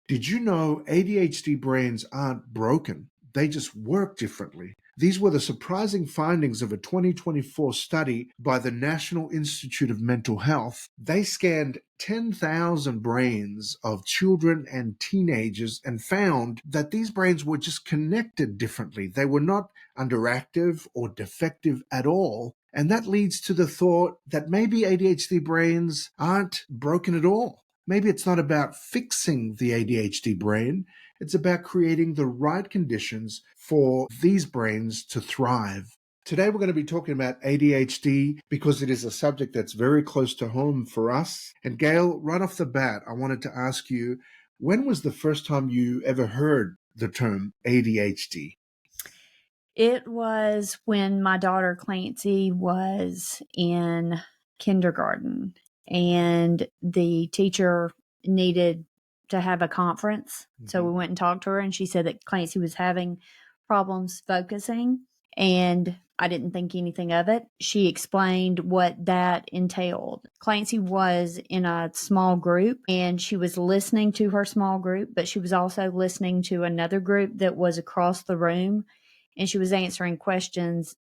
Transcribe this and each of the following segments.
Did you know ADHD brains aren't broken? They just work differently. These were the surprising findings of a 2024 study by the National Institute of Mental Health. They scanned 10,000 brains of children and teenagers and found that these brains were just connected differently. They were not underactive or defective at all. And that leads to the thought that maybe ADHD brains aren't broken at all. Maybe it's not about fixing the ADHD brain. It's about creating the right conditions for these brains to thrive. Today, we're going to be talking about ADHD because it is a subject that's very close to home for us. And Gail, right off the bat, I wanted to ask you, when was the first time you ever heard the term ADHD? It was when my daughter Clancy was in kindergarten, and the teacher needed to have a conference. So we went and talked to her, and she said that Clancy was having problems focusing, and I didn't think anything of it. She explained what that entailed. Clancy was in a small group, and she was listening to her small group, but she was also listening to another group that was across the room, and she was answering questions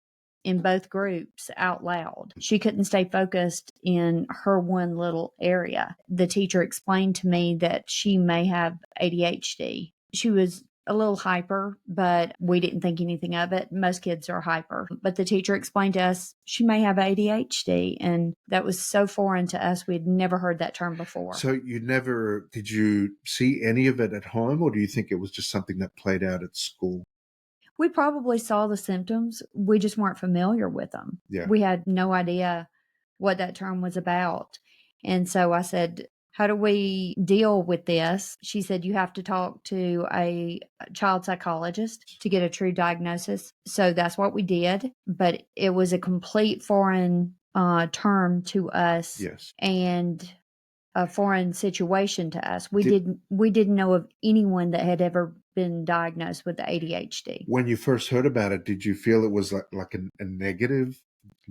in both groups out loud. She couldn't stay focused in her one little area. The teacher explained to me that she may have ADHD. She was a little hyper, but we didn't think anything of it. Most kids are hyper. But the teacher explained to us she may have ADHD, and that was so foreign to us. We'd never heard that term before. So did you see any of it at home, or do you think it was just something that played out at school? We probably saw the symptoms. We just weren't familiar with them. Yeah. We had no idea what that term was about. And so I said, how do we deal with this? She said, you have to talk to a child psychologist to get a true diagnosis. So that's what we did. But it was a complete foreign term to us. Yes. And a foreign situation to us. We didn't know of anyone that had ever been diagnosed with ADHD. When you first heard about it, did you feel it was like a negative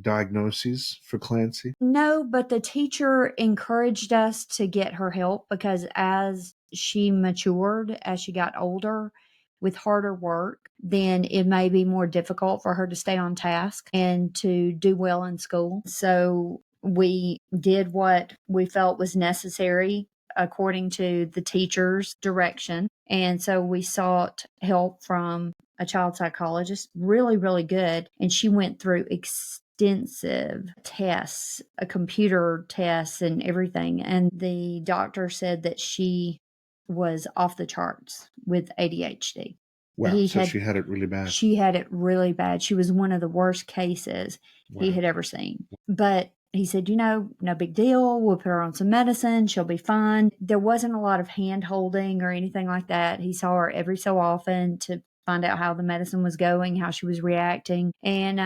diagnosis for Clancy? No, but the teacher encouraged us to get her help because as she matured, as she got older, with harder work, then it may be more difficult for her to stay on task and to do well in school. So we did what we felt was necessary according to the teacher's direction. And so we sought help from a child psychologist, really, really good. And she went through extensive tests, a computer tests and everything. And the doctor said that she was off the charts with ADHD. Wow, she had it really bad. She had it really bad. She was one of the worst cases he had ever seen. But he said, no big deal. We'll put her on some medicine. She'll be fine. There wasn't a lot of hand holding or anything like that. He saw her every so often to find out how the medicine was going, how she was reacting. And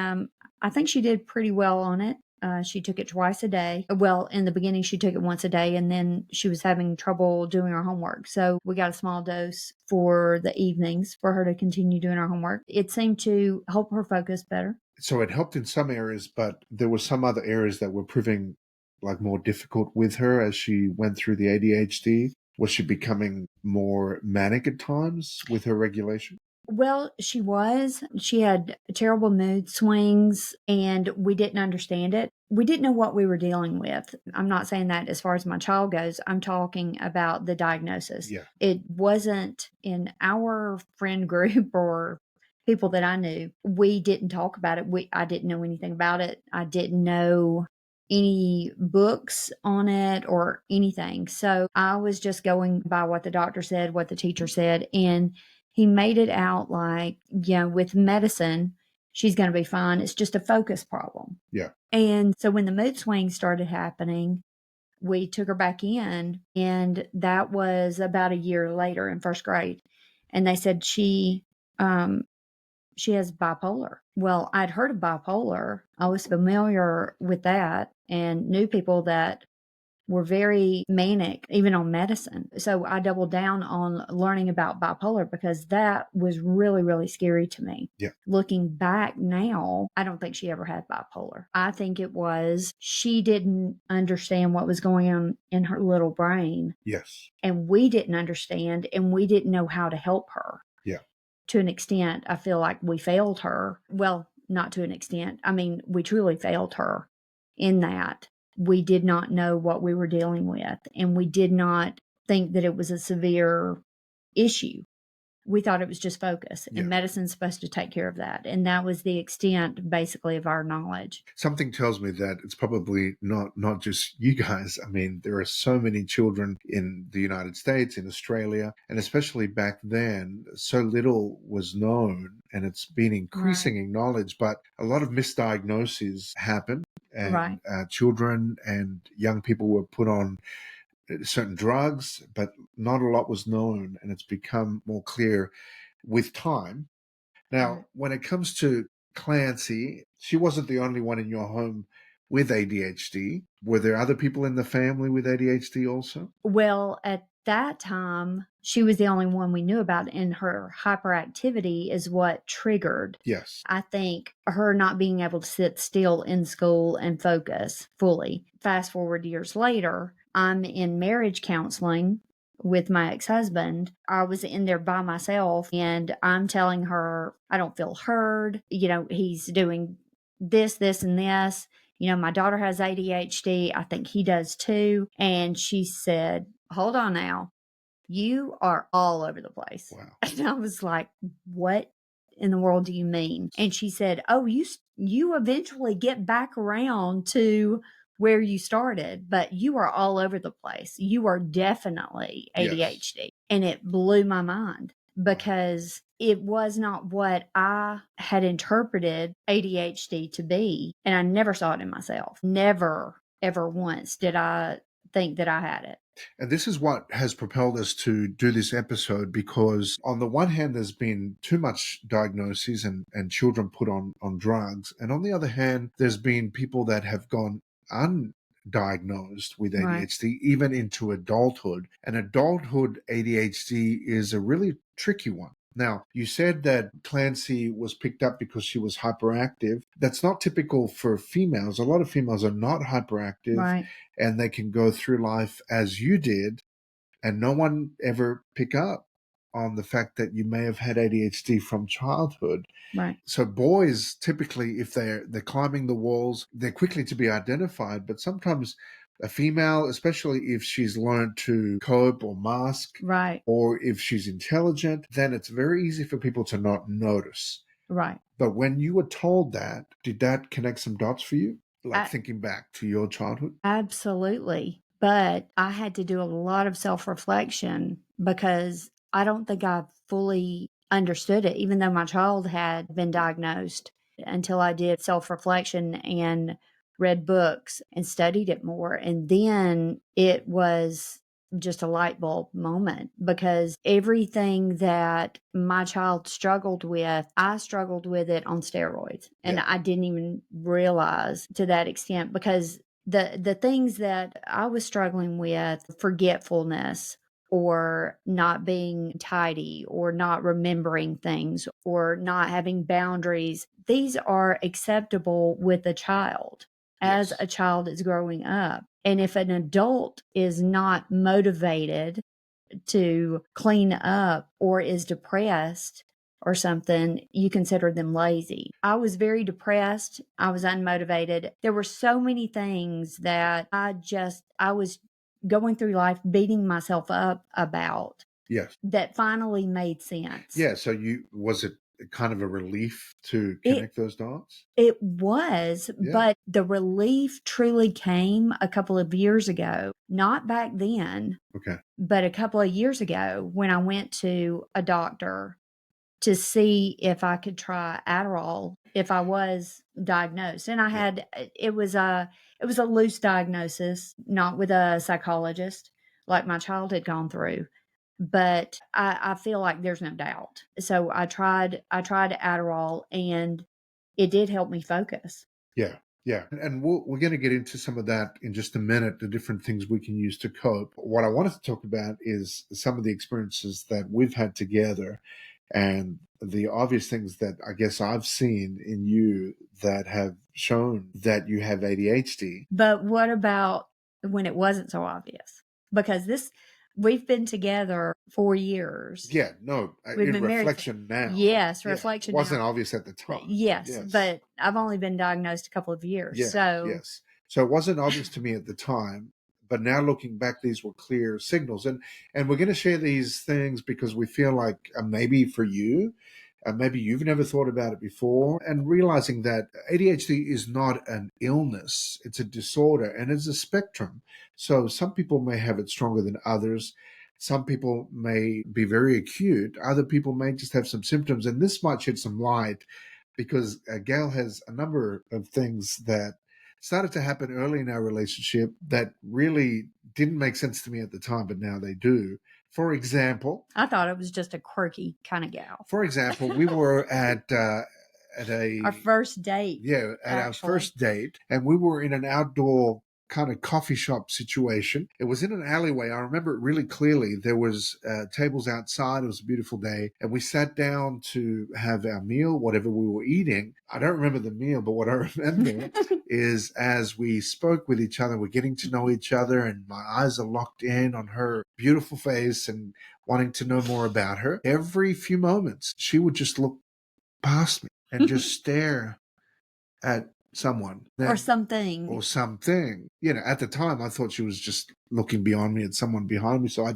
I think she did pretty well on it. She took it twice a day. Well, in the beginning, she took it once a day, and then she was having trouble doing her homework. So we got a small dose for the evenings for her to continue doing her homework. It seemed to help her focus better. So it helped in some areas, but there were some other areas that were proving like more difficult with her as she went through the ADHD. Was she becoming more manic at times with her regulation? Well, she was. She had terrible mood swings, and we didn't understand it. We didn't know what we were dealing with. I'm not saying that as far as my child goes. I'm talking about the diagnosis. Yeah. It wasn't in our friend group or people that I knew. We didn't talk about it. I didn't know anything about it. I didn't know any books on it or anything. So I was just going by what the doctor said, what the teacher said, and he made it out like, with medicine, she's going to be fine. It's just a focus problem. Yeah. And so when the mood swings started happening, we took her back in, and that was about a year later in first grade. And they said she has bipolar. Well, I'd heard of bipolar. I was familiar with that and knew people that were very manic, even on medicine. So I doubled down on learning about bipolar because that was really, really scary to me. Yeah. Looking back now, I don't think she ever had bipolar. I think it was she didn't understand what was going on in her little brain. Yes. And we didn't understand, and we didn't know how to help her. Yeah. To an extent, I feel like we failed her. Well, not to an extent. I mean, we truly failed her in that we did not know what we were dealing with, and we did not think that it was a severe issue. We thought it was just focus, Yeah. and medicine's supposed to take care of that. And that was the extent, basically, of our knowledge. Something tells me that it's probably not just you guys. I mean, there are so many children in the United States, in Australia, and especially back then, so little was known, and it's been increasing in knowledge, but a lot of misdiagnoses happen, and children and young people were put on certain drugs, but not a lot was known, and it's become more clear with time. Now, when it comes to Clancy, she wasn't the only one in your home with ADHD. Were there other people in the family with ADHD also? Well, at that time, she was the only one we knew about, and her hyperactivity is what triggered. Yes. I think her not being able to sit still in school and focus fully. Fast forward years later, I'm in marriage counseling with my ex-husband. I was in there by myself, and I'm telling her, I don't feel heard. He's doing this, and this. My daughter has ADHD. I think he does too. And she said, hold on now. You are all over the place. Wow. And I was like, what in the world do you mean? And she said, oh, you eventually get back around to where you started, but you are all over the place. You are definitely ADHD. Yes. And it blew my mind because it was not what I had interpreted ADHD to be. And I never saw it in myself. Never, ever once did I think that I had it. And this is what has propelled us to do this episode, because on the one hand, there's been too much diagnoses and children put on drugs. And on the other hand, there's been people that have gone undiagnosed with ADHD, even into adulthood. And adulthood ADHD is a really tricky one. Now, you said that Clancy was picked up because she was hyperactive. That's not typical for females. A lot of females are not hyperactive, and they can go through life as you did, and no one ever pick up on the fact that you may have had ADHD from childhood. Right. So boys, typically, if they're climbing the walls, they're quickly to be identified, but sometimes a female, especially if she's learned to cope or mask, or if she's intelligent, then it's very easy for people to not notice. Right. But when you were told that, did that connect some dots for you? Like thinking back to your childhood? Absolutely. But I had to do a lot of self-reflection because I don't think I fully understood it, even though my child had been diagnosed, until I did self-reflection and read books and studied it more. And then it was just a light bulb moment, because everything that my child struggled with, I struggled with it on steroids. And I didn't even realize to that extent, because the things that I was struggling with, forgetfulness, or not being tidy, or not remembering things, or not having boundaries, these are acceptable with a child as a child is growing up. And if an adult is not motivated to clean up or is depressed or something, you consider them lazy. I was very depressed. I was unmotivated. There were so many things that I was going through life beating myself up about. Yes. That finally made sense. Yeah. So was it kind of a relief to connect those dots? It was, but the relief truly came a couple of years ago, not back then. Okay. But a couple of years ago, when I went to a doctor to see if I could try Adderall if I was diagnosed. And I had, it was a loose diagnosis, not with a psychologist like my child had gone through. But I feel like there's no doubt. So I tried Adderall, and it did help me focus. Yeah. Yeah, and we're going to get into some of that in just a minute, the different things we can use to cope. What I wanted to talk about is some of the experiences that we've had together and the obvious things that I guess I've seen in you that have shown that you have ADHD. But what about when it wasn't so obvious? Because we've been together 4 years. Yeah, no, We've in been married. reflection now. Yes, Yeah, reflection wasn't now. obvious at the time. Yes, but I've only been diagnosed a couple of years. Yeah, So yes. So it wasn't obvious to me at the time, but now looking back, these were clear signals. And we're going to share these things because we feel like maybe for you, maybe you've never thought about it before, and realizing that ADHD is not an illness, it's a disorder and it's a spectrum. So some people may have it stronger than others. Some people may be very acute. Other people may just have some symptoms. And this might shed some light because Gail has a number of things that started to happen early in our relationship that really didn't make sense to me at the time, but now they do. For example, I thought it was just a quirky kind of gal. we were at Our first date. our first date, and we were in an outdoor kind of coffee shop situation. It was in an alleyway. I remember it really clearly. There was tables outside. It was a beautiful day, and we sat down to have our meal, whatever we were eating. I don't remember the meal, but what I remember is as we spoke with each other, we're getting to know each other, and my eyes are locked in on her beautiful face and wanting to know more about her. Every few moments, she would just look past me and just stare at someone or something. At the time I thought she was just looking beyond me at someone behind me, so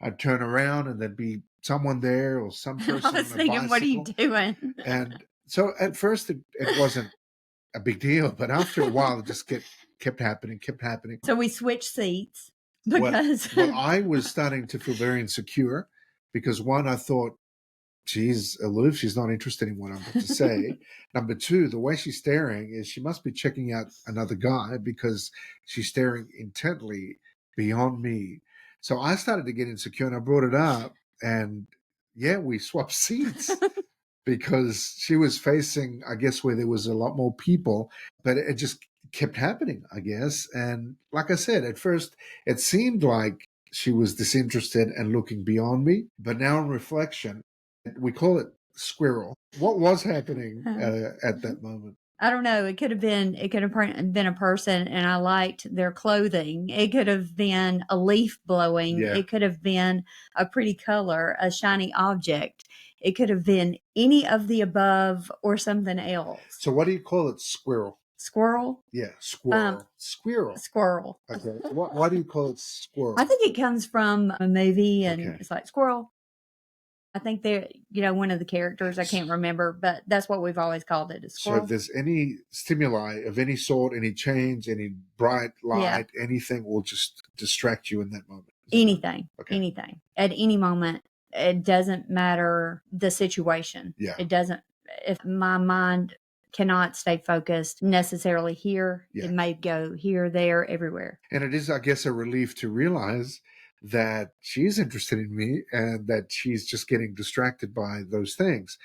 I'd turn around and there'd be someone there or some person I was on a thinking, what are you bicycle. doing? And so at first it wasn't a big deal, but after a while it just kept happening. So we switched seats Well, because I was starting to feel very insecure because one, I thought, she's aloof. She's not interested in what I'm about to say. Number two, the way she's staring is she must be checking out another guy because she's staring intently beyond me. So I started to get insecure and I brought it up. And yeah, we swapped seats because she was facing, I guess, where there was a lot more people, but it just kept happening, I guess. And like I said, at first it seemed like she was disinterested and looking beyond me. But now in reflection, we call it squirrel. What was happening at that moment? I don't know. It could have been a person and I liked their clothing. It could have been a leaf blowing. Yeah. It could have been a pretty color, a shiny object. It could have been any of the above or something else. So what do you call it? Squirrel. Squirrel? Yeah, squirrel. Squirrel. Squirrel. Okay. Why do you call it squirrel? I think it comes from a movie and It's like squirrel. I think they're, one of the characters, I can't remember, but that's what we've always called it, a squirrel. So if there's any stimuli of any sort, any change, any bright light, anything will just distract you in that moment. Anything. At any moment. It doesn't matter the situation. Yeah. It doesn't, if my mind cannot stay focused necessarily here, it may go here, there, everywhere. And it is, I guess, a relief to realize that she's interested in me and that she's just getting distracted by those things.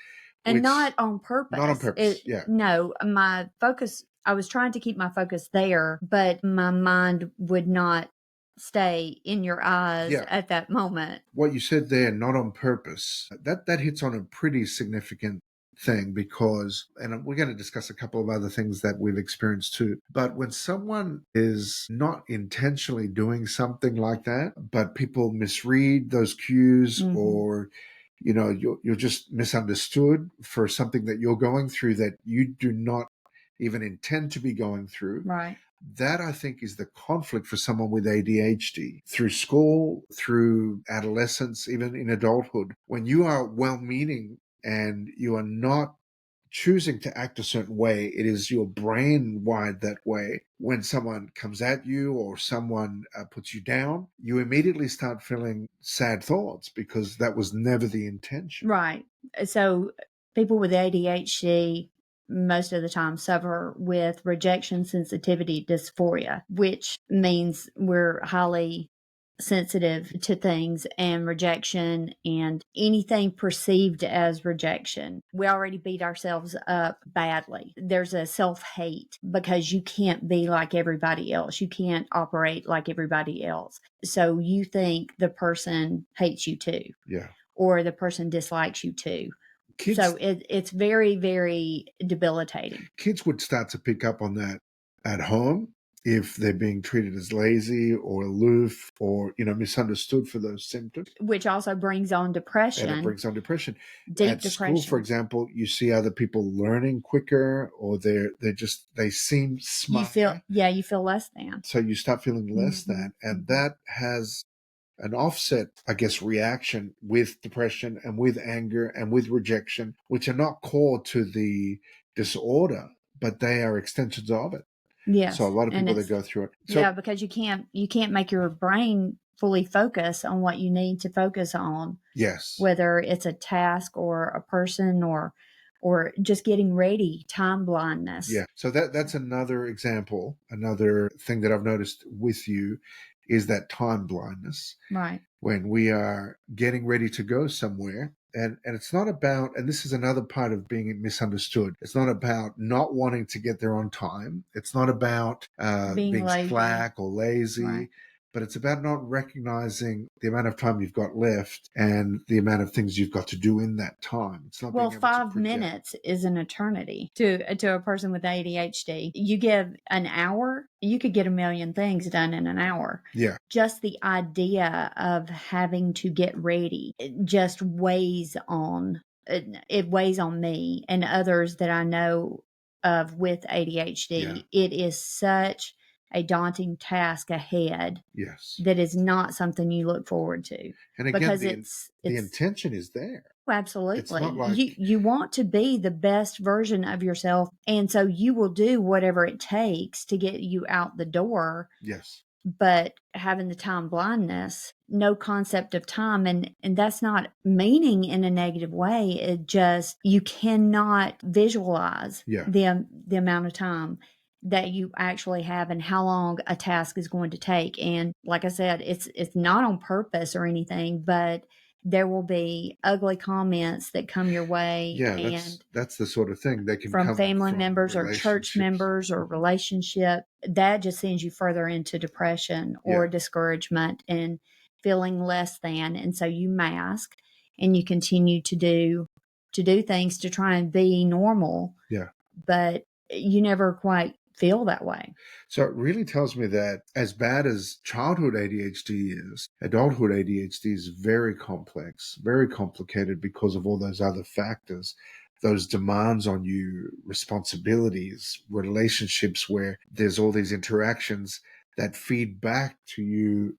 And not on purpose. Not on purpose, No, my focus, I was trying to keep my focus there, but my mind would not stay in your eyes at that moment. What you said there, not on purpose, that hits on a pretty significant thing because, and we're going to discuss a couple of other things that we've experienced too, but when someone is not intentionally doing something like that, but people misread those cues or you're just misunderstood for something that you're going through that you do not even intend to be going through. Right. That, I think, is the conflict for someone with ADHD through school, through adolescence, even in adulthood. When you are well-meaning and you are not choosing to act a certain way, it is your brain wired that way. When someone comes at you or someone puts you down, you immediately start feeling sad thoughts because that was never the intention. Right. So people with ADHD most of the time suffer with rejection sensitivity dysphoria, which means we're highly sensitive to things and rejection and anything perceived as rejection. We already beat ourselves up badly. There's a self-hate because you can't be like everybody else. You can't operate like everybody else. So you think the person hates you too. Yeah. Or the person dislikes you too. Kids, so it's very, very debilitating. Kids would start to pick up on that at home if they're being treated as lazy or aloof or, misunderstood for those symptoms. Which also brings on depression. And it brings on depression. Deep at depression. School, for example, you see other people learning quicker, or they seem smarter. You feel less than. So you start feeling less than, and that has an offset, I guess, reaction with depression and with anger and with rejection, which are not core to the disorder, but they are extensions of it. Yes. So a lot of people that go through it. Because you can't make your brain fully focus on what you need to focus on. Yes. Whether it's a task or a person or just getting ready, time blindness. Yeah. So that's another example, another thing that I've noticed with you is that time blindness. Right. When we are getting ready to go somewhere. And it's not about, and this is another part of being misunderstood, it's not about not wanting to get there on time. It's not about being slack or lazy. Right. But it's about not recognizing the amount of time you've got left and the amount of things you've got to do in that time. It's not. Well, 5 minutes is an eternity to a person with ADHD. You give an hour, you could get 1 million things done in an hour. Yeah. Just the idea of having to get ready, it just weighs on. It weighs on me and others that I know of with ADHD. Yeah. It is such a daunting task ahead. Yes. That is not something you look forward to. And again, because the intention is there. Absolutely. It's not like you want to be the best version of yourself. And so you will do whatever it takes to get you out the door. Yes. But having the time blindness, no concept of time, and that's not meaning in a negative way. It just, you cannot visualize the amount of time that you actually have and how long a task is going to take. And like I said, it's not on purpose or anything, but there will be ugly comments that come your way. Yeah, and that's the sort of thing that can from come family members or church members or relationship. That just sends you further into depression or discouragement and feeling less than. And so you mask and you continue to do things to try and be normal. Yeah. But you never quite feel that way. So it really tells me that as bad as childhood ADHD is, adulthood ADHD is very complex, very complicated because of all those other factors, those demands on you, responsibilities, relationships where there's all these interactions that feed back to you,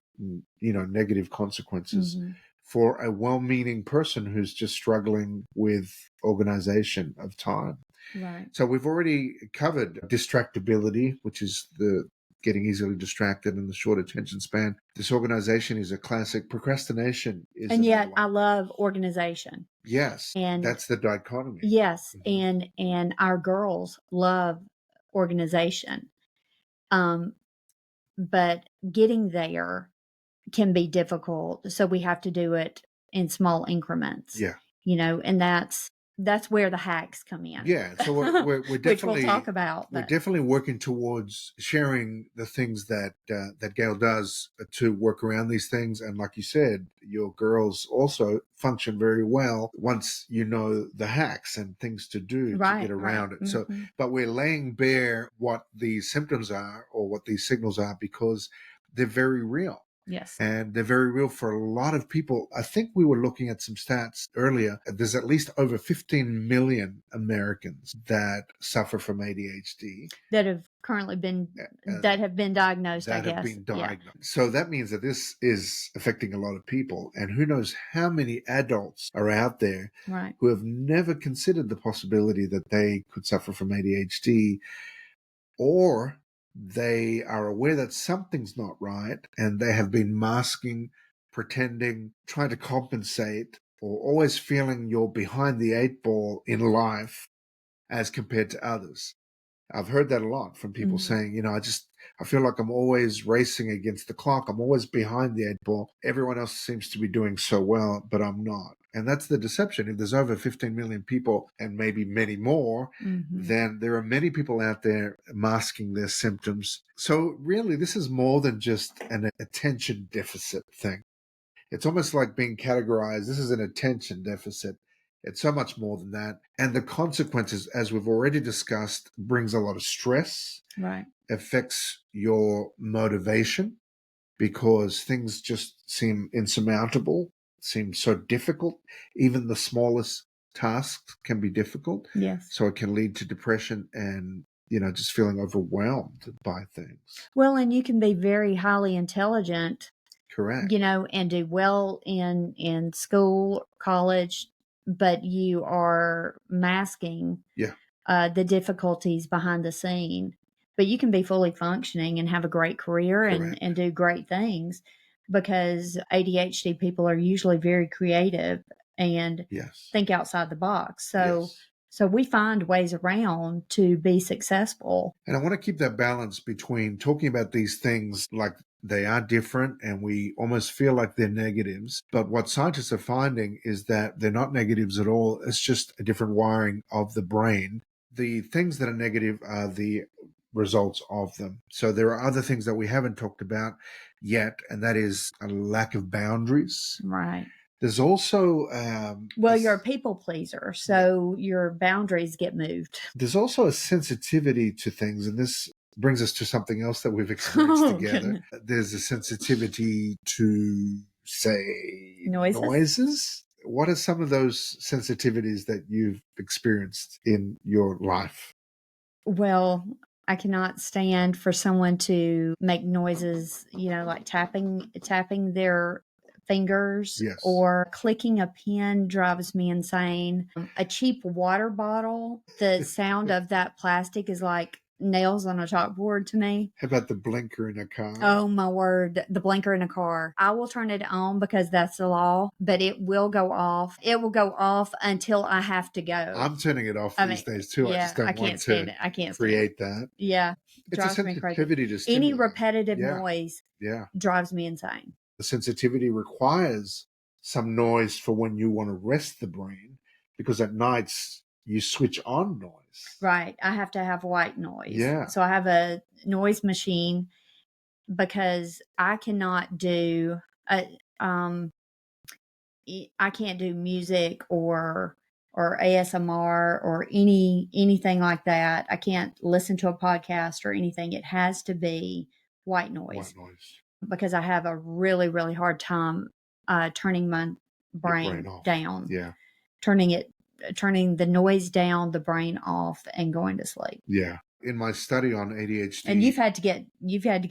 negative consequences. Mm-hmm. For a well-meaning person who's just struggling with organization of time. Right. So we've already covered distractibility, which is the getting easily distracted and the short attention span. Disorganization is a classic. Procrastination is and yet I love organization. Yes. And that's the dichotomy. Yes. Mm-hmm. And our girls love organization. But getting there can be difficult. So we have to do it in small increments. Yeah. And that's where the hacks come in. Yeah. So we're definitely, which we'll talk about. We're definitely working towards sharing the things that Gail does to work around these things. And like you said, your girls also function very well once you know the hacks and things to do to get around it. Mm-hmm. So, but we're laying bare what these symptoms are or what these signals are because they're very real. Yes. And they're very real for a lot of people. I think we were looking at some stats earlier. There's at least over 15 million Americans that suffer from ADHD. That have currently been, that have been diagnosed, I guess. That have been diagnosed. Yeah. So that means that this is affecting a lot of people. And who knows how many adults are out there who have never considered the possibility that they could suffer from ADHD, or they are aware that something's not right and they have been masking, pretending, trying to compensate, or always feeling you're behind the 8 ball in life as compared to others. I've heard that a lot from people saying, I feel like I'm always racing against the clock. I'm always behind the 8 ball. Everyone else seems to be doing so well, but I'm not. And that's the deception. If there's over 15 million people and maybe many more, then there are many people out there masking their symptoms. So really, this is more than just an attention deficit thing. It's almost like being categorized. This is an attention deficit. It's so much more than that. And the consequences, as we've already discussed, brings a lot of stress, Right. affects your motivation because things just seem insurmountable, seem so difficult. Even the smallest tasks can be difficult. Yes. So it can lead to depression and, just feeling overwhelmed by things. Well, and you can be very highly intelligent, Correct. and do well in school, college, but you are masking the difficulties behind the scene. But you can be fully functioning and have a great career and do great things, because ADHD people are usually very creative and think outside the box. So we find ways around to be successful. And I want to keep that balance between talking about these things like they are different and we almost feel like they're negatives. But what scientists are finding is that they're not negatives at all. It's just a different wiring of the brain. The things that are negative are the results of them. So there are other things that we haven't talked about yet, and that is a lack of boundaries. Right. There's also... you're a people pleaser, so your boundaries get moved. There's also a sensitivity to things, and this brings us to something else that we've experienced together. Goodness. There's a sensitivity to, say, noises. What are some of those sensitivities that you've experienced in your life? Well, I cannot stand for someone to make noises, like tapping their fingers or clicking a pen drives me insane. A cheap water bottle, the sound of that plastic is like nails on a chalkboard to me. How about the blinker in a car? Oh my word, the blinker in a car. I will turn it on because that's the law, but it will go off. It will go off until I have to go. I'm turning it off these days too. I just don't want to I can't create that. Yeah. It's a sensitivity to stimuli. Any repetitive noise drives me insane. The sensitivity requires some noise for when you want to rest the brain, because at nights you switch on noise. Right. I have to have white noise. Yeah. So I have a noise machine because I cannot do I can't do music or ASMR or anything like that. I can't listen to a podcast or anything. It has to be white noise. Because I have a really, really hard time turning my brain down. Yeah. Turning the noise down, the brain off, and going to sleep. Yeah. In my study on ADHD, and you've had to get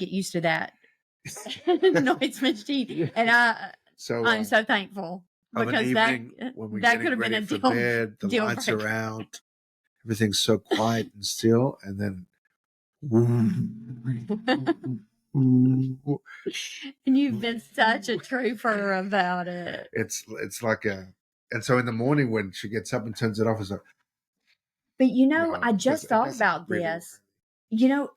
used to that noise machine, and I'm so thankful because that could have been a deal. Bed, the lights are out, everything's so quiet and still, and then. And you've been such a trooper about it. It's like and so in the morning when she gets up and turns it off, it's like. But I just thought about this.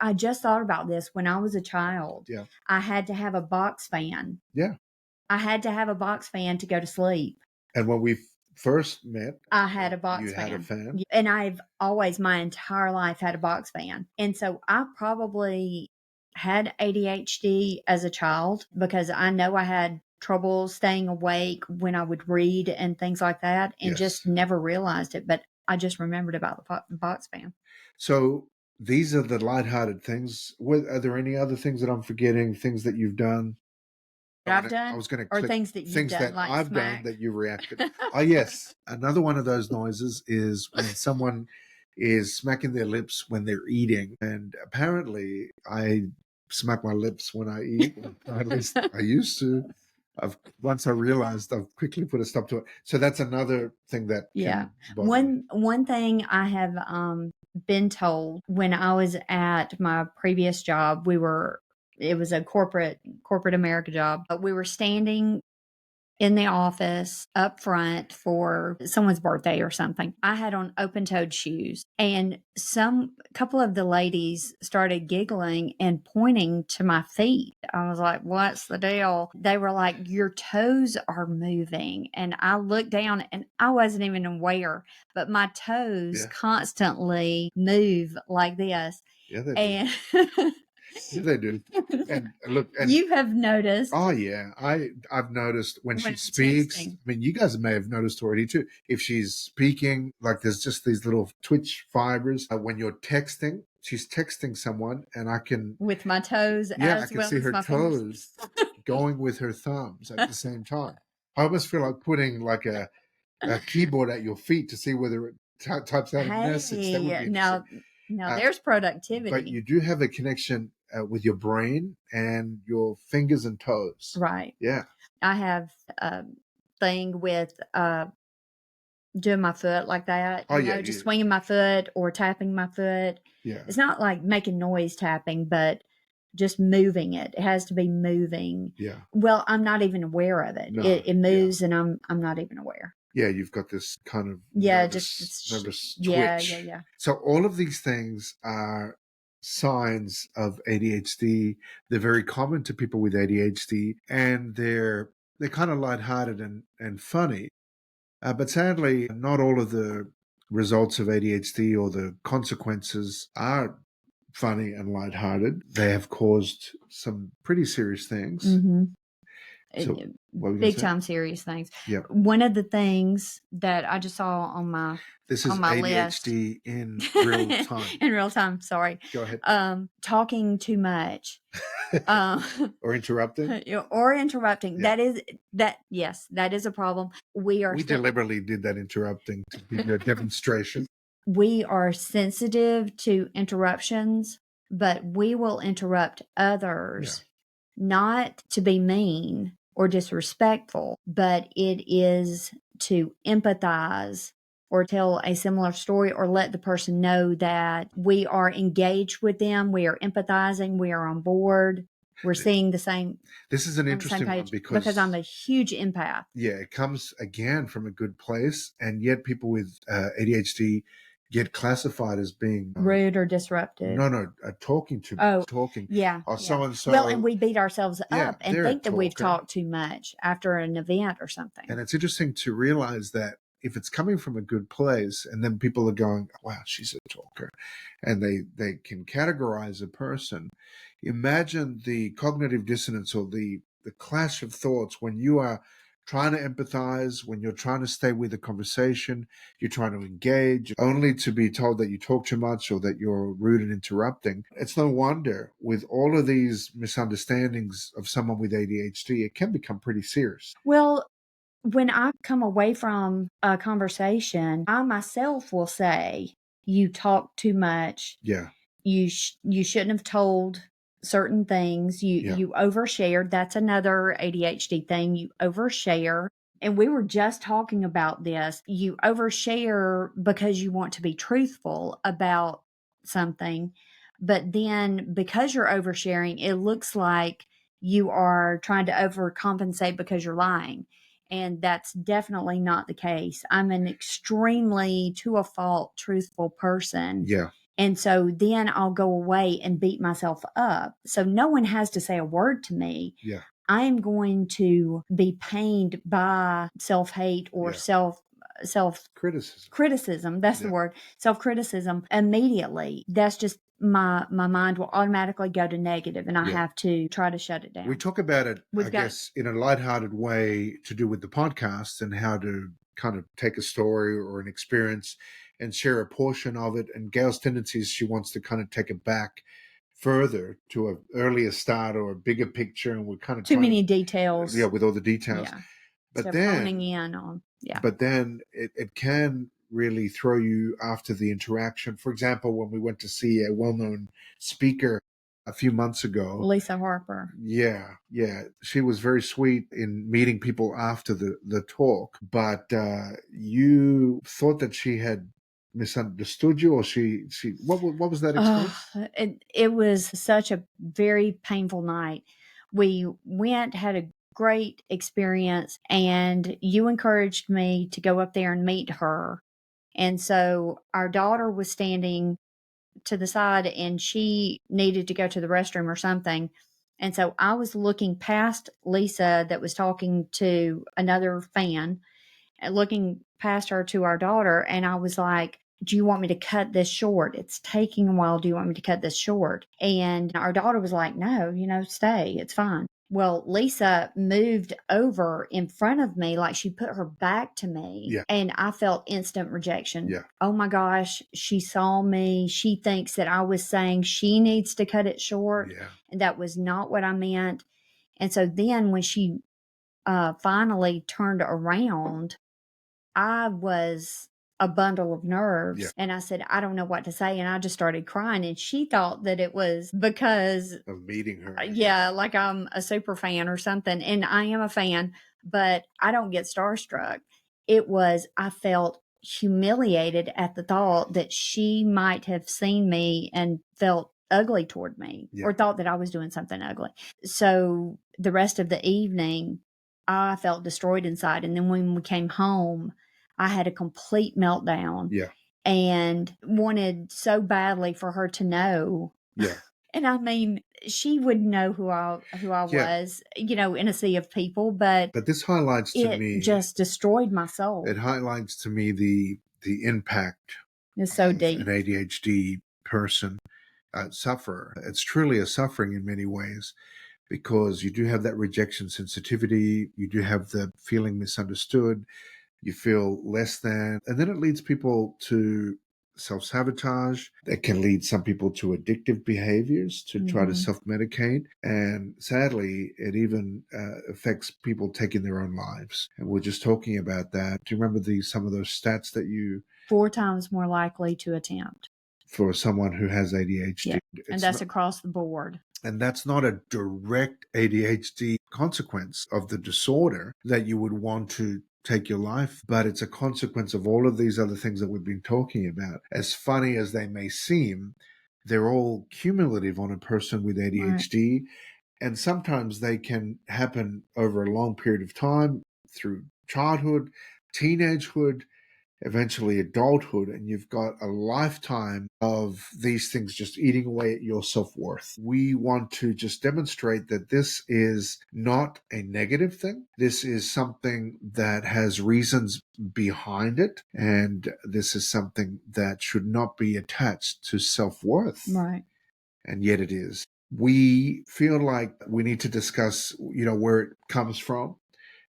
I just thought about this when I was a child. Yeah. I had to have a box fan. Yeah. I had to have a box fan to go to sleep. And when we first met, I had a box fan. You had a fan? And I've always, my entire life, had a box fan. And so I probably had ADHD as a child because I know I had trouble staying awake when I would read and things like that, and just never realized it. But I just remembered about the box fan. So these are the lighthearted things. Are there any other things that I'm forgetting? Things that you've done? I was going to or things that you've done, that like I've smack. done that you reacted. Oh yes, another one of those noises is when someone is smacking their lips when they're eating, and apparently I smack my lips when I eat. At least I used to. Once I realized, I've quickly put a stop to it. So that's another thing that can bother me. One thing I have been told when I was at my previous job, it was a corporate America job, but we were standing in the office up front for someone's birthday or something. I had on open-toed shoes, and couple of the ladies started giggling and pointing to my feet. I was like, "What's the deal?" They were like, "Your toes are moving." And I looked down and I wasn't even aware, but my toes constantly move like this. Yeah, they do. And Yeah, they do. And look, and you have noticed. Oh yeah, I've noticed when she I'm speaks. texting. I mean, you guys may have noticed already too. If she's speaking, like there's just these little twitch fibers. When you're texting, she's texting someone, and I can With my toes I as can well see as her my fingers. toes going with her thumbs at the same time. I almost feel like putting like a keyboard at your feet to see whether it types out a message. That would be Hey, interesting. now Uh, there's But productivity. you do have a connection with your brain and your fingers and toes. Right. Yeah. I have a thing with doing my foot like that. Oh, You yeah, know, just you- swinging my foot or tapping my foot. Yeah. It's not like making noise tapping, but just moving it. It has to be moving. Yeah. Well, I'm not even aware of it. No, It moves and I'm not even aware. Yeah, you've got this kind of Just nervous yeah, twitch. yeah. So all of these things are signs of ADHD. They're very common to people with ADHD, and they're kind of lighthearted and funny. But sadly, not all of the results of ADHD or the consequences are funny and lighthearted. They have caused some pretty serious things. Mm-hmm. So, what were you gonna Big say? time serious things. Yeah. One of the things that I just saw on my This is my ADHD in real time. in real time, sorry. Go ahead. Talking too much. Or interrupting. Or interrupting. Yeah. Yes, that is a problem. We deliberately did that interrupting to give you a demonstration. We are sensitive to interruptions, but we will interrupt others, not to be mean or disrespectful, but it is to empathize or tell a similar story or let the person know that we are engaged with them, we are empathizing, we are on board, we're seeing the same. This is an on the same interesting one page, because I'm a huge empath. Yeah, it comes again from a good place, and yet people with ADHD get classified as being Rude or disruptive. No, talking too Oh, much, talking. Yeah. Or so and so. Well, and we beat ourselves Yeah, up and they're a think that we've talker. talked too much after an event or something. And it's interesting to realize that if it's coming from a good place, and then people are going, "Wow, she's a talker," and they can categorize a person. Imagine the cognitive dissonance or the clash of thoughts when you are trying to empathize, when you're trying to stay with the conversation, you're trying to engage, only to be told that you talk too much or that you're rude and interrupting. It's no wonder with all of these misunderstandings of someone with ADHD, it can become pretty serious. Well, when I come away from a conversation, I myself will say, "You talk too much. Yeah. You shouldn't have told certain things. You overshared." That's another ADHD thing. You overshare. And we were just talking about this. You overshare because you want to be truthful about something. But then because you're oversharing, it looks like you are trying to overcompensate because you're lying. And that's definitely not the case. I'm an extremely to a fault truthful person. Yeah. And so then I'll go away and beat myself up. So no one has to say a word to me. Yeah. I am going to be pained by self-hate or self criticism. That's the word. Self-criticism immediately. That's just my mind will automatically go to negative, and I have to try to shut it down. We talk about it, I guess, in a lighthearted way to do with the podcast and how to kind of take a story or an experience and share a portion of it. And Gail's tendencies, she wants to kind of take it back further to an earlier start or a bigger picture, and we're kind of too many details. Yeah, with all the details. Yeah. But honing in on But then it can really throw you after the interaction. For example, when we went to see a well-known speaker a few months ago, Lisa Harper. Yeah. She was very sweet in meeting people after the talk, but you thought that she had misunderstood you, or she what was that experience? It was such a very painful night. We went, had a great experience. And you encouraged me to go up there and meet her. And so our daughter was standing to the side and she needed to go to the restroom or something. And so I was looking past Lisa that was talking to another fan, looking past her to our daughter. And I was like, do you want me to cut this short? It's taking a while. Do you want me to cut this short? And our daughter was like, no, stay. It's fine. Well, Lisa moved over in front of me, like she put her back to me. Yeah. And I felt instant rejection. Yeah. Oh my gosh, she saw me. She thinks that I was saying she needs to cut it short. Yeah. And that was not what I meant. And so then when she finally turned around, I was a bundle of nerves. Yeah. And I said, I don't know what to say. And I just started crying. And she thought that it was because Of meeting her. yeah, like I'm a super fan or something. And I am a fan, but I don't get starstruck. It was, I felt humiliated at the thought that she might have seen me and felt ugly toward me Yeah. or thought that I was doing something ugly. So the rest of the evening, I felt destroyed inside. And then when we came home, I had a complete meltdown. Yeah. And wanted so badly for her to know. Yeah. And I mean, she would know who I Yeah. was, in a sea of people, but this highlights to it me, just destroyed my soul. it highlights to me the impact It's so of deep. an ADHD person, sufferer. It's truly a suffering in many ways, because you do have that rejection sensitivity, you do have the feeling misunderstood, you feel less than, and then it leads people to self-sabotage. It can lead some people to addictive behaviors to try to self-medicate, and sadly it even affects people taking their own lives. And we're just talking about that. Do you remember some of those stats that 4 times more likely to attempt. For someone who has ADHD? Yeah. And that's across the board. And that's not a direct ADHD consequence of the disorder that you would want to take your life, but it's a consequence of all of these other things that we've been talking about. As funny as they may seem, they're all cumulative on a person with ADHD. Right. And sometimes they can happen over a long period of time, through childhood, teenagehood, eventually adulthood, and you've got a lifetime of these things just eating away at your self-worth. We want to just demonstrate that this is not a negative thing. This is something that has reasons behind it, and this is something that should not be attached to self-worth. Right. And yet it is. We feel like we need to discuss, where it comes from.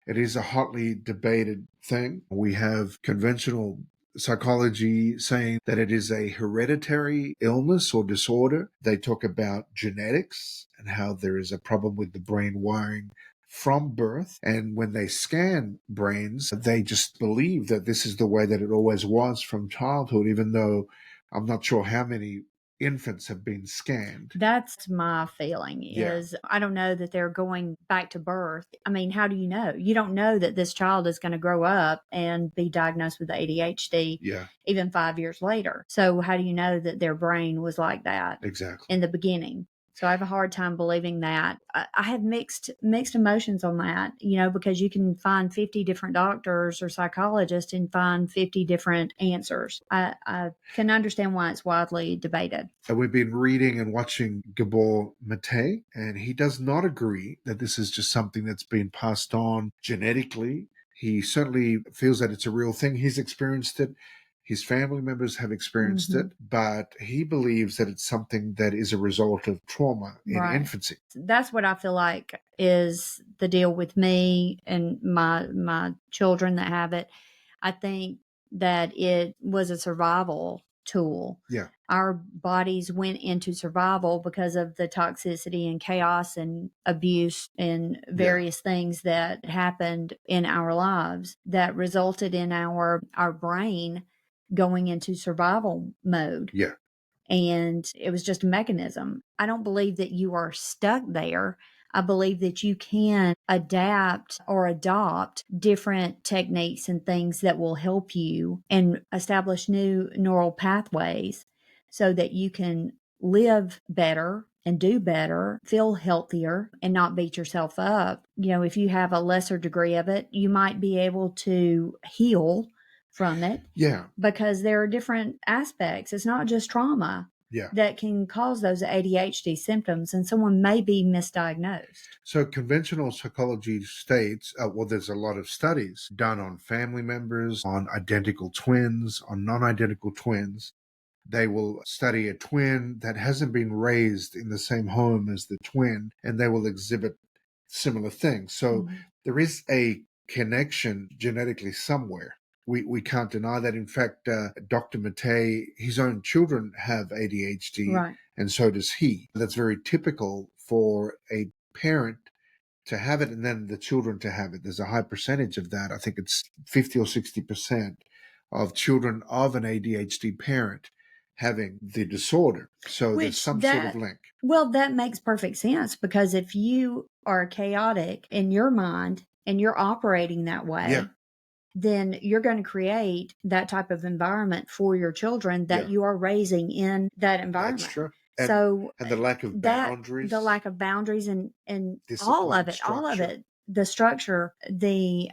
It is a hotly debated thing. We have conventional psychology saying that it is a hereditary illness or disorder. They talk about genetics and how there is a problem with the brain wiring from birth. And when they scan brains, they just believe that this is the way that it always was from childhood, even though I'm not sure how many infants have been scanned. That's my feeling is I don't know that they're going back to birth. I mean, how do you know? You don't know that this child is going to grow up and be diagnosed with ADHD even 5 years later. So how do you know that their brain was like that in the beginning? So I have a hard time believing that. I have mixed emotions on that, because you can find 50 different doctors or psychologists and find 50 different answers. I can understand why it's widely debated. And we've been reading and watching Gabor Mate, and he does not agree that this is just something that's been passed on genetically. He certainly feels that it's a real thing. He's experienced it. His family members have experienced it, but he believes that it's something that is a result of trauma in infancy. That's what I feel like is the deal with me and my children that have it. I think that it was a survival tool. Yeah. Our bodies went into survival because of the toxicity and chaos and abuse and various things that happened in our lives that resulted in our brain going into survival mode. Yeah. And it was just a mechanism. I don't believe that you are stuck there. I believe that you can adapt or adopt different techniques and things that will help you and establish new neural pathways so that you can live better and do better, feel healthier, and not beat yourself up. If you have a lesser degree of it, you might be able to heal from it. Yeah. Because there are different aspects. It's not just trauma that can cause those ADHD symptoms, and someone may be misdiagnosed. So conventional psychology states, there's a lot of studies done on family members, on identical twins, on non-identical twins. They will study a twin that hasn't been raised in the same home as the twin, and they will exhibit similar things. So there is a connection genetically somewhere. We can't deny that. In fact, Dr. Mattei, his own children have ADHD, and so does he. That's very typical for a parent to have it and then the children to have it. There's a high percentage of that. I think it's 50 or 60% of children of an ADHD parent having the disorder. So there's some sort of link. Well, that makes perfect sense, because if you are chaotic in your mind and you're operating that way, then you're going to create that type of environment for your children that you are raising in that environment. That's true. And the lack of boundaries. The lack of boundaries and all of it. The structure, the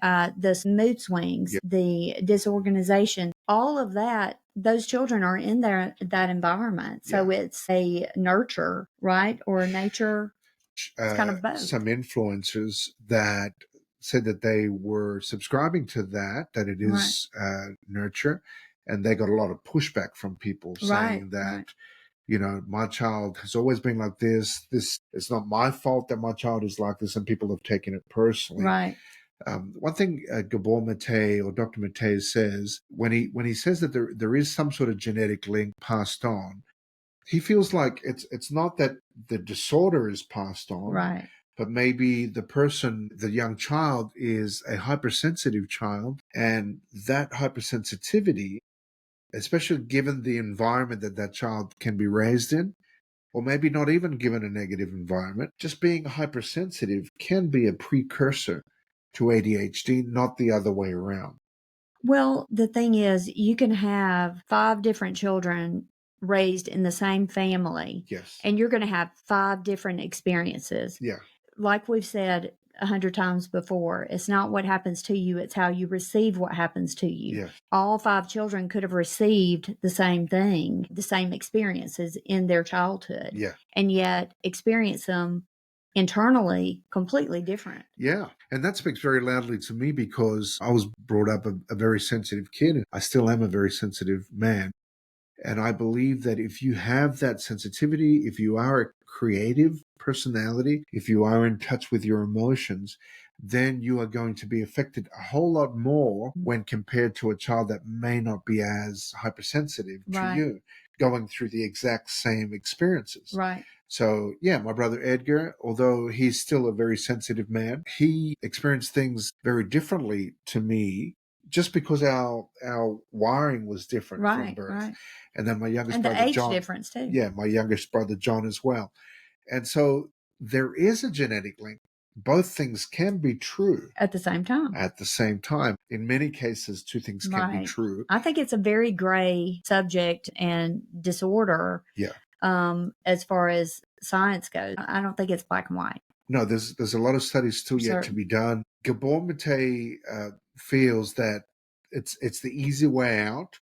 mood swings, the disorganization, all of that, those children are in that environment. So it's a nurture, right? Or a nature. It's kind of both. Some influencers that said that they were subscribing to that it is nurture, and they got a lot of pushback from people saying that, my child has always been like this. It's not my fault that my child is like this, and people have taken it personally. Right. One thing Gabor Maté or Dr. Maté says, when he says that there is some sort of genetic link passed on, he feels like it's not that the disorder is passed on, right, but maybe the young child is a hypersensitive child, and that hypersensitivity, especially given the environment that child can be raised in, or maybe not even given a negative environment, just being hypersensitive can be a precursor to ADHD, not the other way around. Well, the thing is, you can have 5 different children raised in the same family. Yes. And you're going to have 5 different experiences. Yeah. Like we've said 100 times before, it's not what happens to you, it's how you receive what happens to you. Yes. All 5 children could have received the same thing, the same experiences in their childhood. Yeah. And yet experience them internally completely different. Yeah. And that speaks very loudly to me, because I was brought up a very sensitive kid. I still am a very sensitive man. And I believe that if you have that sensitivity, if you are a creative personality, if you are in touch with your emotions, then you are going to be affected a whole lot more when compared to a child that may not be as hypersensitive to you, going through the exact same experiences. Right. So, yeah, my brother Edgar, although he's still a very sensitive man, he experienced things very differently to me, just because our wiring was different from birth. Right. And then my youngest and brother, the age John, difference too. Yeah, my youngest brother, John, as well. And so there is a genetic link. Both things can be true. At the same time. At the same time. In many cases, two things can be true. I think it's a very gray subject and disorder. Yeah. As far as science goes, I don't think it's black and white. No, there's a lot of studies still yet to be done. Gabor Maté feels that it's the easy way out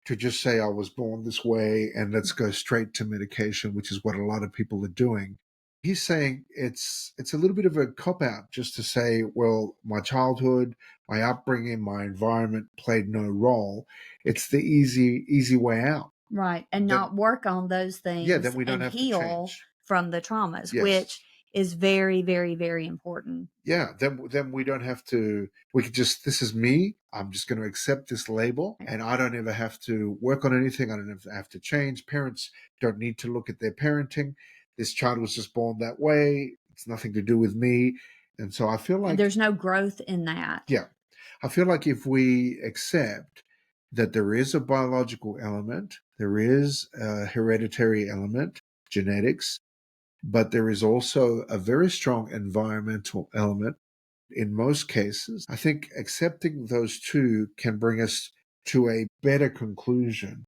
to just say, I was born this way and let's go straight to medication, which is what a lot of people are doing. He's saying it's a little bit of a cop-out just to say, well, my childhood, my upbringing, my environment played no role. It's the easy way out. Right. And not work on those things. Yeah, then we don't and have heal to change from the traumas, which is very, very, very important. Yeah, then we don't have to, we could just, this is me, I'm just going to accept this label, and I don't ever have to work on anything, I don't have to change. Parents don't need to look at their parenting. This child was just born that way, it's nothing to do with me. And so I feel like there's no growth in that. Yeah. I feel like if we accept that there is a biological element, there is a hereditary element, genetics, but there is also a very strong environmental element in most cases. I think accepting those two can bring us to a better conclusion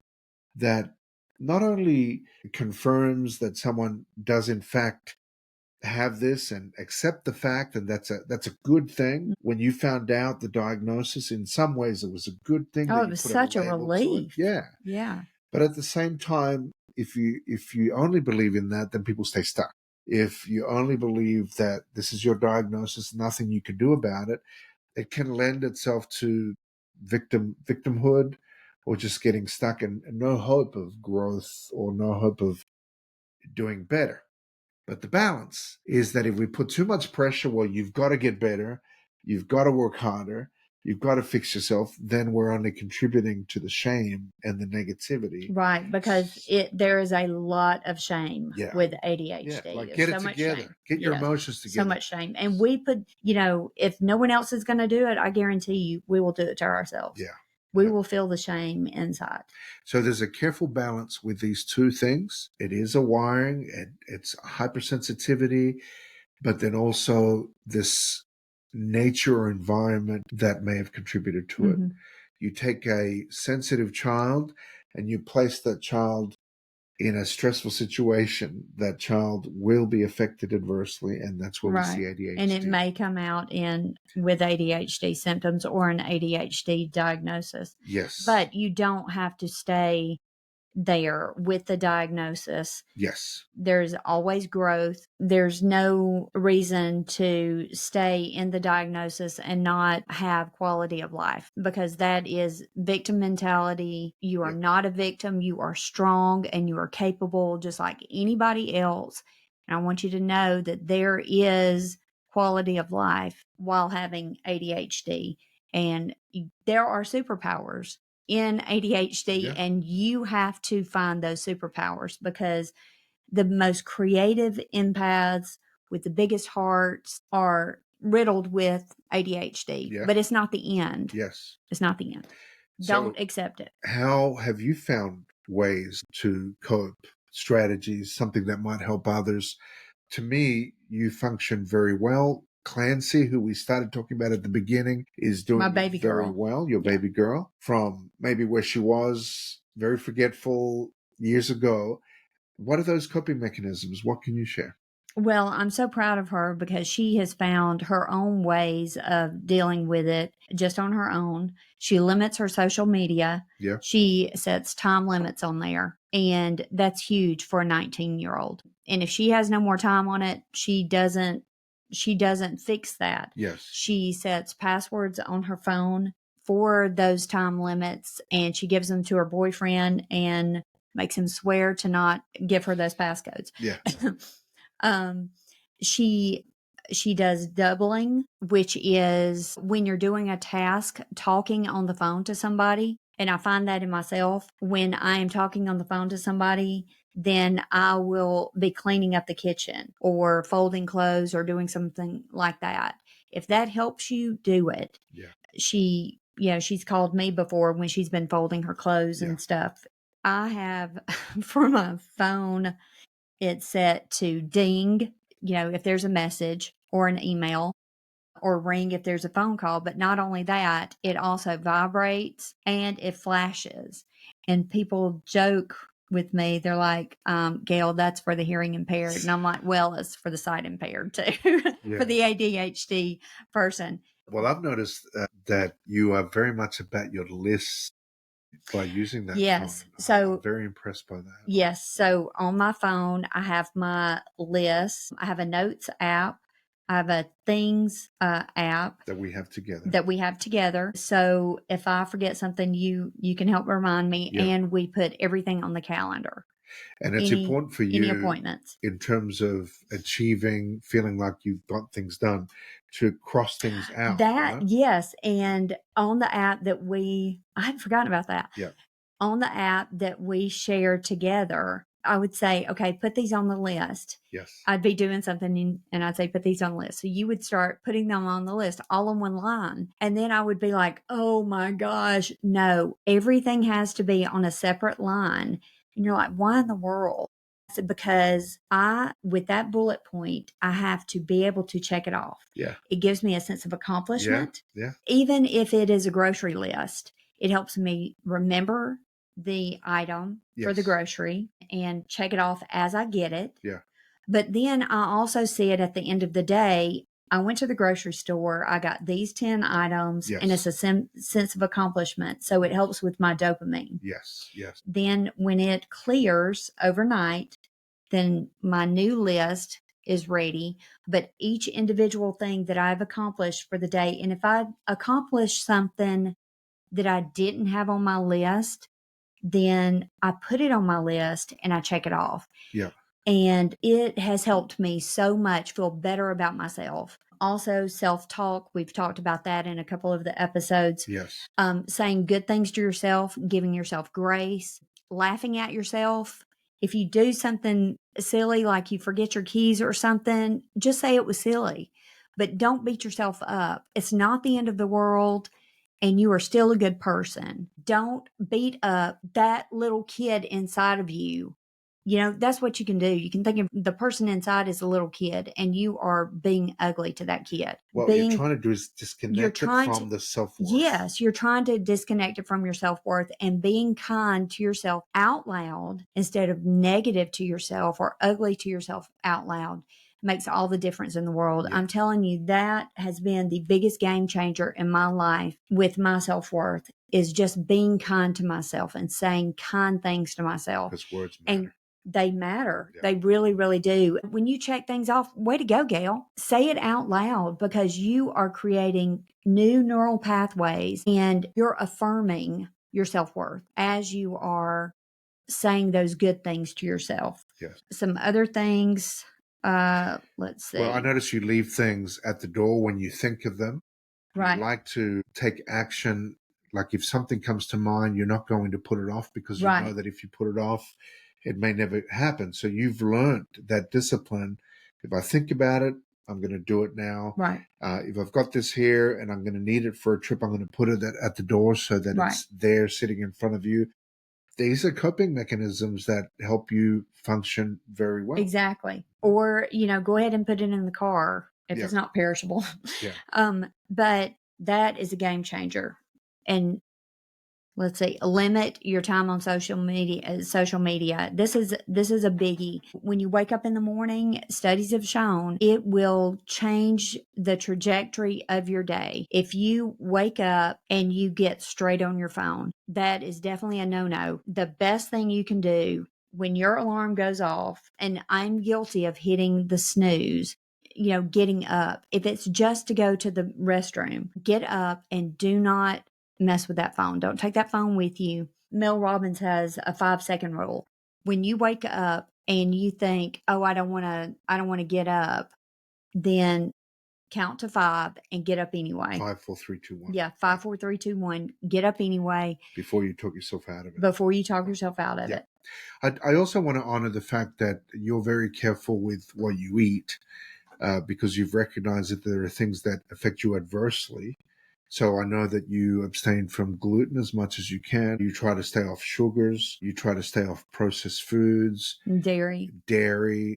that not only confirms that someone does in fact have this and accept the fact, and that's a good thing. When you found out the diagnosis, in some ways it was a good thing Oh, that it you was put a such a label to it. relief. Yeah. Yeah. But at the same time, if you only believe in that, then people stay stuck. If you only believe that this is your diagnosis, nothing you can do about it, it can lend itself to victimhood, or just getting stuck and no hope of growth or no hope of doing better. But the balance is that if we put too much pressure, well, you've got to get better, you've got to work harder, you've got to fix yourself, then we're only contributing to the shame and the negativity. Right, because there is a lot of shame Yeah. with Yeah. ADHD. Like, There's get so it much together. shame. Get your Yes, emotions so together. much shame. And we put, if no one else is going to do it, I guarantee you we will do it to ourselves. Yeah. We will feel the shame inside. So there's a careful balance with these two things. It is a wiring, and it's a hypersensitivity, but then also this nature or environment that may have contributed to it. Mm-hmm. You take a sensitive child and you place that child in a stressful situation, that child will be affected adversely, and that's where we see Right. ADHD. And it may come out with ADHD symptoms or an ADHD diagnosis. Yes. But you don't have to stay there with the diagnosis. Yes. There's always growth. There's no reason to stay in the diagnosis and not have quality of life, because that is victim mentality. You are not a victim. You are strong and you are capable just like anybody else. And I want you to know that there is quality of life while having ADHD, and there are superpowers in ADHD, and you have to find those superpowers, because the most creative empaths with the biggest hearts are riddled with ADHD, but it's not the end. Yes. It's not the end. Don't accept it. How have you found ways to cope, strategies, something that might help others? To me, you function very well. Clancy, who we started talking about at the beginning, is doing My baby very girl. well. Your baby girl, from maybe where she was very forgetful years ago. What are those coping mechanisms? What can you share? Well, I'm so proud of her because she has found her own ways of dealing with it just on her own. She limits her social media. Yeah. She sets time limits on there, and that's huge for a 19-year-old. And if she has no more time on it, she doesn't fix that. Yes. She sets passwords on her phone for those time limits, and she gives them to her boyfriend and makes him swear to not give her those passcodes. Yeah. She does doubling, which is when you're doing a task, talking on the phone to somebody. And I find that in myself. When I am talking on the phone to somebody, then I will be cleaning up the kitchen or folding clothes or doing something like that. If that helps you, do it. Yeah. She's called me before when she's been folding her clothes and stuff. I have for my phone, it's set to ding, if there's a message or an email, or ring if there's a phone call. But not only that, it also vibrates and it flashes. And people joke with me. They're like, Gail, that's for the hearing impaired. And I'm like, well, it's for the sight impaired too, for the ADHD person. Well, I've noticed that you are very much about your lists by using that Yes. phone. So I'm very impressed by that. Yes. So on my phone, I have my list. I have a notes app. I have a things app that we have together. So if I forget something, you can help remind me. Yeah. And we put everything on the calendar. And it's important for you, any appointments, in terms of achieving, feeling like you've got things done, to cross things out. Right? Yes. And on the app I had forgotten about that. Yeah. On the app that we share together, I would say, okay, put these on the list. Yes. I'd be doing something and I'd say, put these on the list. So you would start putting them on the list all in one line. And then I would be like, oh my gosh, no, everything has to be on a separate line. And you're like, why in the world? I said, because with that bullet point, I have to be able to check it off. Yeah. It gives me a sense of accomplishment. Yeah. Even if it is a grocery list, it helps me remember the item for the Yes. grocery and check it off as I get it. Yeah. But then I also see it at the end of the day. I went to the grocery store. I got these 10 items, and Yes. it's a sense of accomplishment. So it helps with my dopamine. Yes. Yes. Then when it clears overnight, then my new list is ready. But each individual thing that I've accomplished for the day, and if I accomplish something that I didn't have on my list, then I put it on my list and I check it off. Yeah. And it has helped me so much feel better about myself. Also, self-talk. We've talked about that in a couple of the episodes. Yes. Saying good things to yourself, giving yourself grace, laughing at yourself. If you do something silly, like you forget your keys or something, just say it was silly. But don't beat yourself up. It's not the end of the world, and you are still a good person. Don't beat up that little kid inside of you. You know, that's what you can do. You can think of the person inside as a little kid, and you are being ugly to that kid. What you're trying to do is disconnect it from the self-worth. Yes, you're trying to disconnect it from your self-worth, and being kind to yourself out loud instead of negative to yourself or ugly to yourself out loud makes all the difference in the world. Yeah. I'm telling you, that has been the biggest game changer in my life with my self-worth, is just being kind to myself and saying kind things to myself. Because words matter. And they matter. Yeah. They really, really do. When you check things off, way to go, Gail. Say it out loud, because you are creating new neural pathways and you're affirming your self-worth as you are saying those good things to yourself. Yes. Some other things, let's see. Well, I notice you leave things at the door when you think of them. Right. You like to take action. Like if something comes to mind, you're not going to put it off, because you know that if you put it off, it may never happen. So you've learned that discipline. If I think about it, I'm going to do it now. Right. If I've got this here and I'm going to need it for a trip, I'm going to put it at the door so that it's there sitting in front of you. These are coping mechanisms that help you function very well. Exactly. Or, go ahead and put it in the car if it's not perishable. Yeah. But that is a game changer. And let's see, limit your time on social media. This is a biggie. When you wake up in the morning, studies have shown it will change the trajectory of your day. If you wake up and you get straight on your phone, that is definitely a no-no. The best thing you can do when your alarm goes off, and I'm guilty of hitting the snooze, getting up. If it's just to go to the restroom, get up and do not mess with that phone. Don't take that phone with you. Mel Robbins has a 5-second rule. When you wake up and you think, "Oh, I don't want to get up," then count to 5 and get up anyway. 5, 4, 3, 2, 1. Yeah, 5, 4, 3, 2, 1. Get up anyway. Before you talk yourself out of it. Before you talk yourself out of it. I also want to honor the fact that you're very careful with what you eat, because you've recognized that there are things that affect you adversely. So I know that you abstain from gluten as much as you can. You try to stay off sugars. You try to stay off processed foods. Dairy,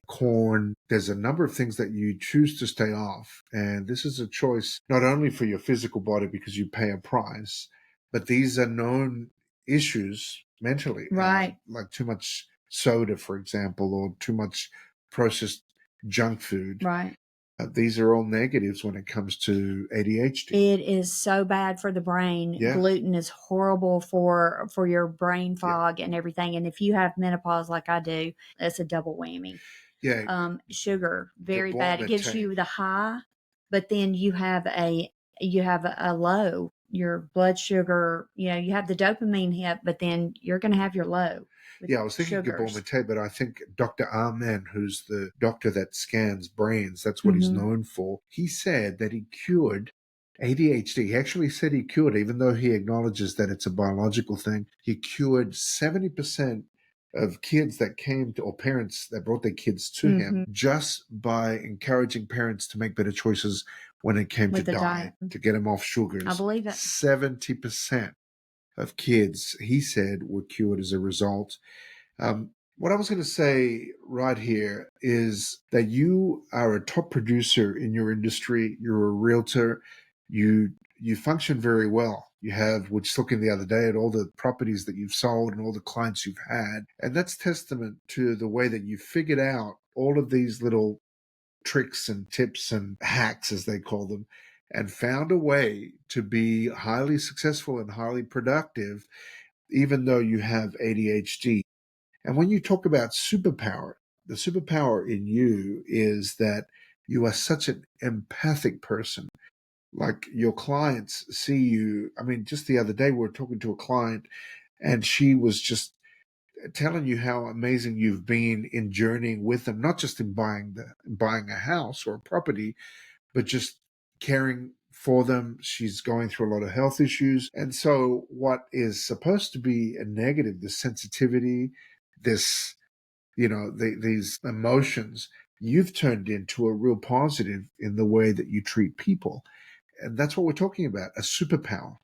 corn. There's a number of things that you choose to stay off. And this is a choice not only for your physical body because you pay a price, but these are known issues mentally. Right. Like too much soda, for example, or too much processed junk food. Right. These are all negatives when it comes to ADHD. It is so bad for the brain. Yeah. Gluten is horrible for your brain fog and everything. And if you have menopause like I do, that's a double whammy. Yeah. Sugar, very bad. It gives you the high, but then you have a low. Your blood sugar, you have the dopamine hit, but then you're going to have your low. Yeah, I was thinking Gabor Mate, but I think Dr. Amen, who's the doctor that scans brains, that's what he's known for. He said that he cured ADHD. He actually said he cured, even though he acknowledges that it's a biological thing, he cured 70% of kids that came to, or parents that brought their kids to him, just by encouraging parents to make better choices when it came to diet, to get them off sugars. I believe it. 70% of kids, he said, were cured as a result. What I was going to say right here is that you are a top producer in your industry. You're a realtor. You you function very well. You have, we're just looking the other day at all the properties that you've sold and all the clients you've had. And that's testament to the way that you figured out all of these little tricks and tips and hacks, as they call them, and found a way to be highly successful and highly productive, even though you have ADHD. And when you talk about superpower, the superpower in you is that you are such an empathic person. Like your clients see you. I mean, just the other day, we were talking to a client and she was just telling you how amazing you've been in journeying with them, not just in buying a house or a property, but just caring for them. She's going through a lot of health issues. And so what is supposed to be a negative, this sensitivity, this, these emotions, you've turned into a real positive in the way that you treat people. And that's what we're talking about, a superpower.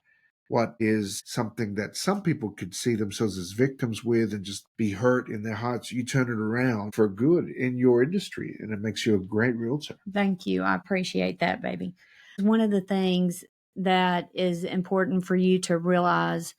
What is something that some people could see themselves as victims with and just be hurt in their hearts. You turn it around for good in your industry, and it makes you a great realtor. Thank you. I appreciate that, baby. One of the things that is important for you to realize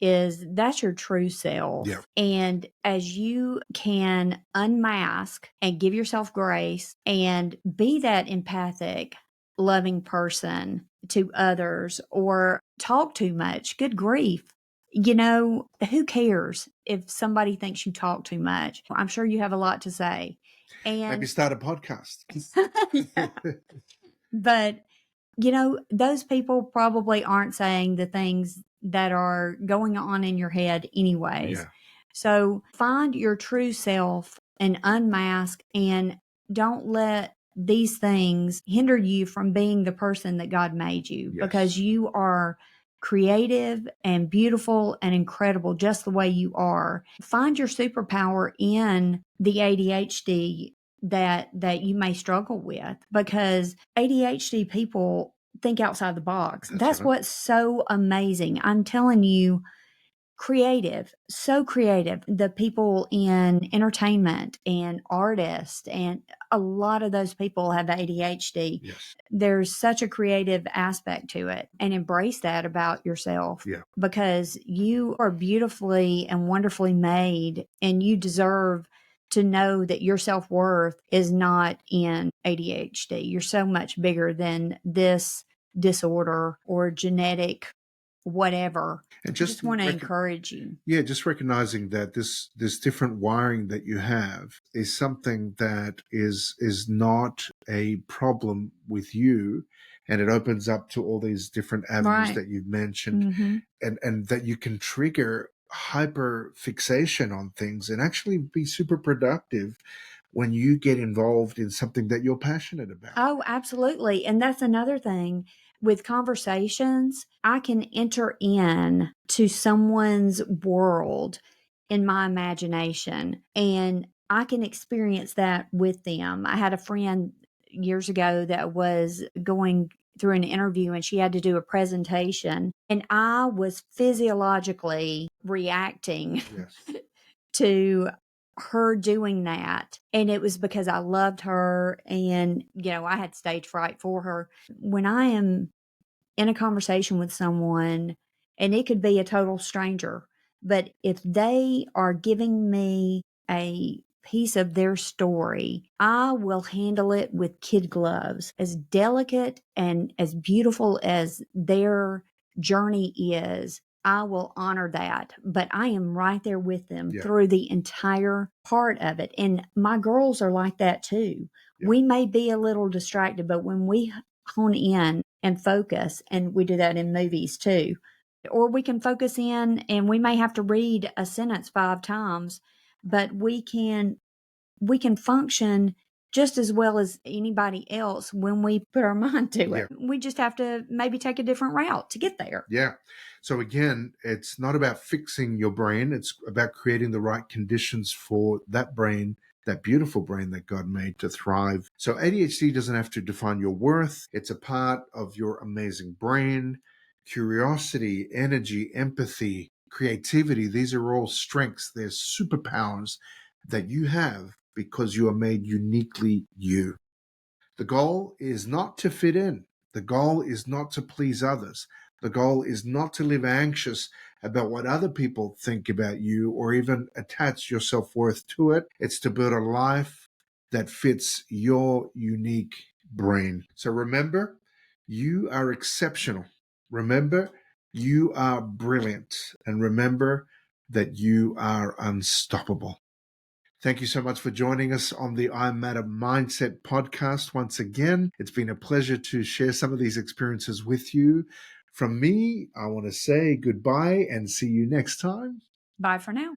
is that's your true self. Yeah. And as you can unmask and give yourself grace and be that empathic, loving person to others or talk too much, good grief. Who cares if somebody thinks you talk too much? I'm sure you have a lot to say. And maybe start a podcast. yeah. But those people probably aren't saying the things that are going on in your head anyways. Yeah. So find your true self and unmask, and don't let these things hinder you from being the person that God made you, Yes. because you are creative and beautiful and incredible just the way you are. Find your superpower in the ADHD that you may struggle with, because ADHD people think outside the box. That's right. what's so amazing. I'm telling you, creative, so creative. The people in entertainment and artists, and a lot of those people have ADHD. Yes. There's such a creative aspect to it, and embrace that about yourself. Yeah. Because you are beautifully and wonderfully made, and you deserve to know that your self-worth is not in ADHD. You're so much bigger than this disorder or genetic whatever. And just want to encourage you. Yeah, just recognizing that this different wiring that you have is something that is not a problem with you, and it opens up to all these different avenues Right. that you've mentioned, and that you can trigger hyper fixation on things and actually be super productive when you get involved in something that you're passionate about. Oh, absolutely. And that's another thing. With conversations, I can enter in to someone's world in my imagination, and I can experience that with them. I had a friend years ago that was going through an interview, and she had to do a presentation, and I was physiologically reacting Yes. to her doing that. And it was because I loved her, and, I had stage fright for her. When I am in a conversation with someone, and it could be a total stranger, but if they are giving me a piece of their story, I will handle it with kid gloves. As delicate and as beautiful as their journey is, I will honor that, but I am right there with them through the entire part of it. And my girls are like that too. We may be a little distracted, but when we hone in and focus, and we do that in movies too, or we can focus in and we may have to read a sentence 5 times, but we can function just as well as anybody else when we put our mind to it. We just have to maybe take a different route to get there. Yeah. So again, it's not about fixing your brain. It's about creating the right conditions for that brain, that beautiful brain that God made to thrive. So ADHD doesn't have to define your worth. It's a part of your amazing brain. Curiosity, energy, empathy, creativity, these are all strengths. They're superpowers that you have because you are made uniquely you. The goal is not to fit in. The goal is not to please others. The goal is not to live anxious about what other people think about you or even attach your self-worth to it. It's to build a life that fits your unique brain. So remember, you are exceptional. Remember, you are brilliant. And remember that you are unstoppable. Thank you so much for joining us on the I Matter Mindset podcast once again. It's been a pleasure to share some of these experiences with you. From me, I want to say goodbye and see you next time. Bye for now.